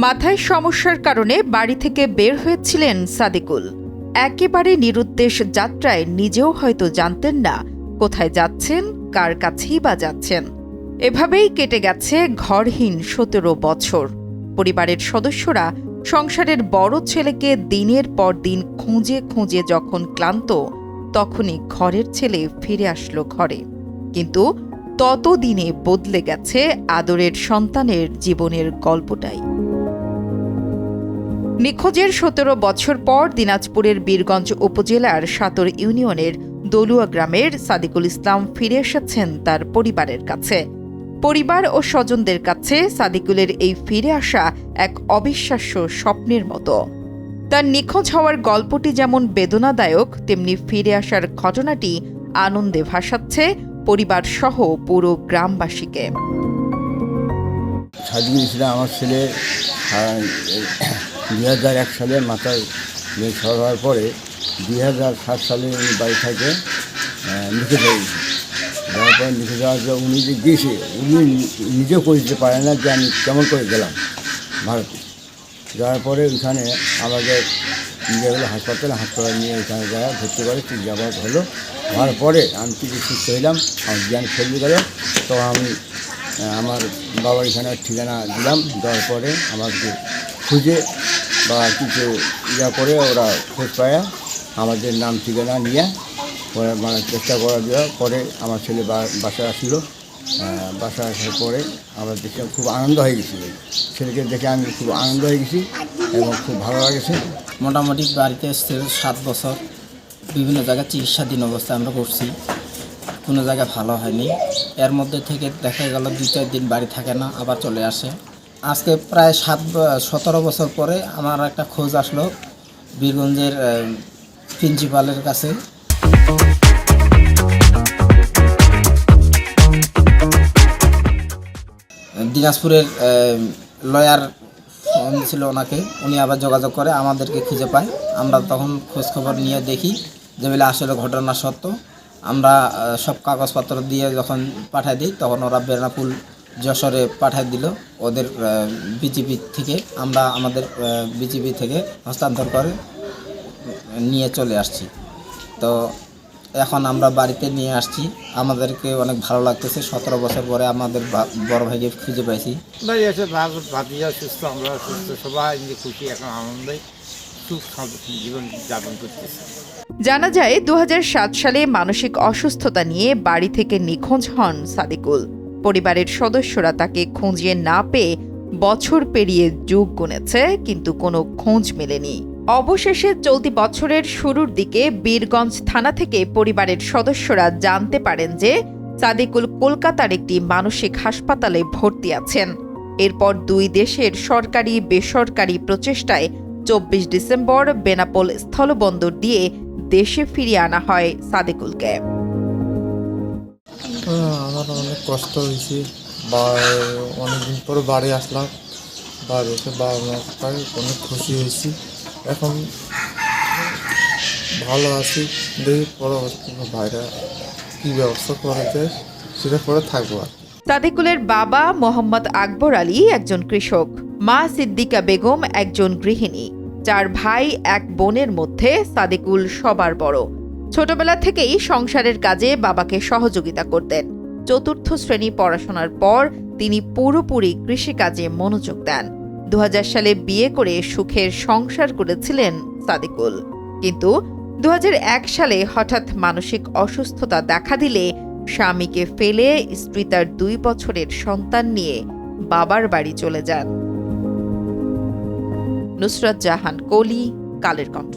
মাথায় সমস্যার কারণে বাড়ি থেকে বের হয়েছিলেন সাদিকুল। একেবারে নিরুদ্দেশ যাত্রায় নিজেও হয়তো জানতেন না কোথায় যাচ্ছেন, কার কাছেই বা যাচ্ছেন। এভাবেই কেটে গেছে ঘরহীন 17 বছর। পরিবারের সদস্যরা সংসারের বড় ছেলেকে দিনের পর দিন খুঁজে খুঁজে যখন ক্লান্ত, তখনই ঘরের ছেলে ফিরে আসলো ঘরে। কিন্তু ততদিনে বদলে গেছে আদরের সন্তানের জীবনের গল্পটাই। নিখোঁজের 17 বছর পর দিনাজপুরের বীরগঞ্জ উপজেলার সাতর ইউনিয়নের দলুয়া গ্রামের সাদিকুল ইসলাম ফিরে এসেছেন তার পরিবারের কাছে। পরিবার ও স্বজনদের কাছে সাদিকুলের এই ফিরে আসা এক অবিশ্বাস্য স্বপ্নের মতো। তার নিখোঁজ হওয়ার গল্পটি যেমন বেদনাদায়ক, তেমনি ফিরে আসার ঘটনাটি আনন্দে ভাসাচ্ছে পরিবার সহ পুরো গ্রামবাসীকে। সাদিকুল ইসলাম আমার ছেলে 2001 সালে মাথায় সর হওয়ার পরে 2007 সালে উনি বাড়ি থেকে নিখোঁজ হয়ে গেছে। যাওয়ার পরে নিখোঁজ হওয়ার পর উনি যে গিয়েছে, উনি নিজেও করে দিতে পারে না যে আমি কেমন করে গেলাম ভারতে। যাওয়ার পরে ওইখানে আমাদের নিয়ে গেলো হাসপাতালে নিয়ে ওইখানে যাওয়া ভর্তি করে জিজ্ঞাসাবাদ হলো। হওয়ার পরে আমি কিছু সুস্থ হইলাম, আমার জ্ঞান ফেলে গেল। তো আমি আমার বাবার এখানে ঠিকানা দিলাম, দেওয়ার পরে আমাকে খুঁজে বা কিছু করে ওরা খোঁজ পায় আমাদের নাম ঠিকানা নিয়ে পরে মানে চেষ্টা করা দেওয়ার পরে আমার ছেলে বাসায় আসলো। বাসায় আসার পরে আমরা দেখে খুব আনন্দ হয়ে গেছি। ছেলেকে দেখে আমি খুব আনন্দ হয়ে গেছি এবং খুব ভালো লাগেছে। মোটামুটি বাড়িতে এসছে 7 বছর, বিভিন্ন জায়গায় চিকিৎসাধীন অবস্থায় আমরা করছি, কোনো জায়গায় ভালো হয়নি। এর মধ্যে থেকে দেখা গেল 2-4 দিন বাড়ি থাকে না, আবার চলে আসে। আজকে প্রায় 17 বছর পরে আমার একটা খোঁজ আসলো বীরগঞ্জের প্রিন্সিপালের কাছে। দিনাজপুরের লয়ার ছিল ওনাকে, উনি আবার যোগাযোগ করে আমাদেরকে খুঁজে পায়। আমরা তখন খোঁজখবর নিয়ে দেখি যে বলে আসলে ঘটনা সত্য। আমরা সব কাগজপত্র দিয়ে যখন পাঠাই দিই, তখন ওরা বেনাপুল যশোরে পাঠাই দিল ওদের বিজিবি থেকে। আমরা আমাদের বিজিবি থেকে হস্তান্তর করে নিয়ে চলে আসছি। তো এখন আমরা বাড়িতে নিয়ে আসছি, আমাদেরকে অনেক ভালো লাগতেছে। 17 বছর পরে আমাদের বড় ভাইকে খুঁজে পাইছি। ভাই আছে, ভাতিজা সুস্থ, আমরা সুস্থ, সবাই খুশি, এখন আনন্দে সুখ জীবন যাপন করতেছে। জানা যায় 2007 সালে মানসিক অসুস্থতা নিয়ে বাড়ি থেকে নিখোঁজ হন সাদিকুল। পরিবারের সদস্যরা তাকে খুঁজে না পেয়ে বছর পেরিয়ে যুগ গুনেছে, কিন্তু কোনো খোঁজ মেলেনি। অবশেষে চলতি বছরের শুরুর দিকে বীরগঞ্জ থানা থেকে পরিবারের সদস্যরা জানতে পারেন যে সাদিকুল কলকাতার একটি মানসিক হাসপাতালে ভর্তি আছেন। এরপর 2 দেশের সরকারি বেসরকারি প্রচেষ্টায় 24 ডিসেম্বর বেনাপোল স্থলবন্দর দিয়ে দেশে ফিরিয়ে আনা হয় সাদিকুলকে। আমার অনেক কষ্ট হয়েছে, বা অনেকদিন পরে বাড়ি আসলাম। বাড়ি এসে বাবা মাকে অনেক খুশি হয়েছি। এখন ভালো আছি, দেখি পরবর্তী ভাইরা কী ব্যবস্থা করা যায় সেটা করে থাকবো। সাদিকুলের বাবা মোহাম্মদ আকবর আলী একজন কৃষক, মা সিদ্দিকা বেগম একজন গৃহিণী। 4 ভাই 1 বোনের মধ্যে সাদিকুল সবার বড়। ছোটবেলা থেকেই সংসারের কাজে বাবাকে সহযোগিতা করতেন। 4র্থ শ্রেণী পড়াশোনার পর তিনি পুরোপুরি কৃষিকাজে মনোযোগ দেন। 2000 সালে বিয়ে করে সুখের সংসার করেছিলেন সাদিকুল। কিন্তু 2001 সালে হঠাৎ মানসিক অসুস্থতা দেখা দিলে স্বামীকে ফেলে স্ত্রী তার 2 বছরের সন্তান নিয়ে বাবার বাড়ি চলে যান। নুসরাত জাহান কলি, কালের কণ্ঠ।